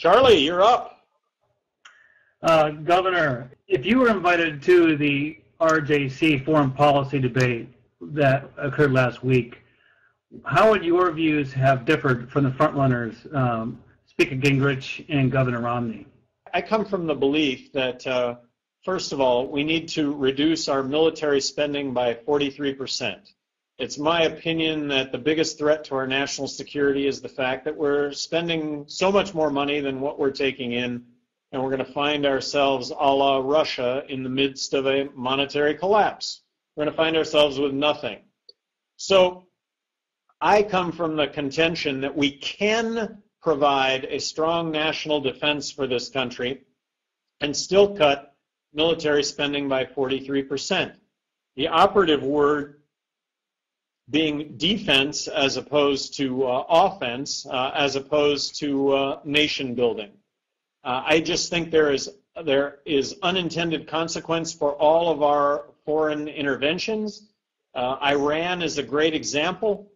Charlie, you're up. Governor, if you were invited to the RJC foreign policy debate that occurred last week, how would your views have differed from the frontrunners, Speaker Gingrich and Governor Romney? I come from the belief that, first of all, we need to reduce our military spending by 43%. It's my opinion that the biggest threat to our national security is the fact that we're spending so much more money than what we're taking in, and we're going to find ourselves a la Russia in the midst of a monetary collapse. We're going to find ourselves with nothing. So I come from the contention that we can provide a strong national defense for this country and still cut military spending by 43%. The operative word being defense as opposed to offense, as opposed to nation building. I just think there is unintended consequence for all of our foreign interventions. Iran is a great example.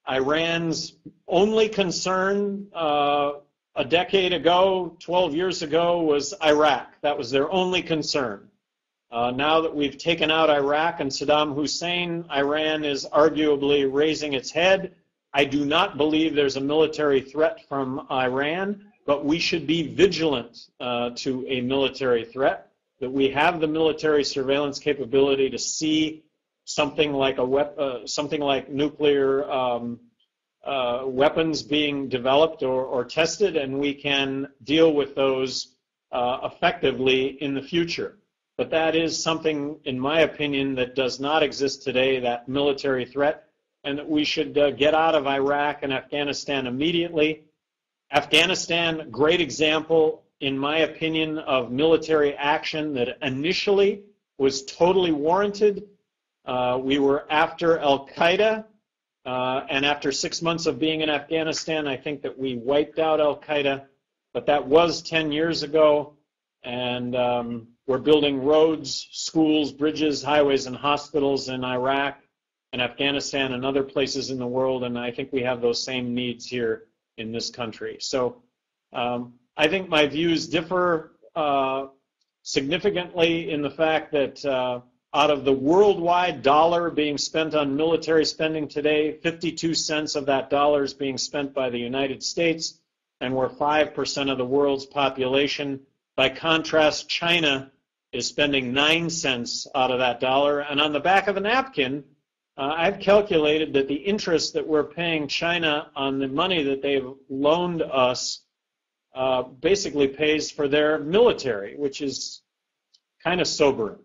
Iran's only concern a decade ago, 12 years ago, was Iraq. That was their only concern. Now that we've taken out Iraq and Saddam Hussein, Iran is arguably raising its head. I do not believe there's a military threat from Iran, but we should be vigilant to a military threat, that we have the military surveillance capability to see something like something like nuclear weapons being developed or tested, and we can deal with those effectively in the future. But that is something, in my opinion, that does not exist today, that military threat, and that we should get out of Iraq and Afghanistan immediately. Afghanistan, great example, in my opinion, of military action that initially was totally warranted. We were after Al-Qaeda, and after 6 months of being in Afghanistan, I think that we wiped out Al-Qaeda, but that was 10 years ago, and we're building roads, schools, bridges, highways, and hospitals in Iraq and Afghanistan and other places in the world, and I think we have those same needs here in this country. So I think my views differ significantly in the fact that out of the worldwide dollar being spent on military spending today, 52 cents of that dollar is being spent by the United States, and we're 5% of the world's population. By contrast, China is spending 9 cents out of that dollar, and on the back of a napkin, I've calculated that the interest that we're paying China on the money that they've loaned us basically pays for their military, which is kind of sobering.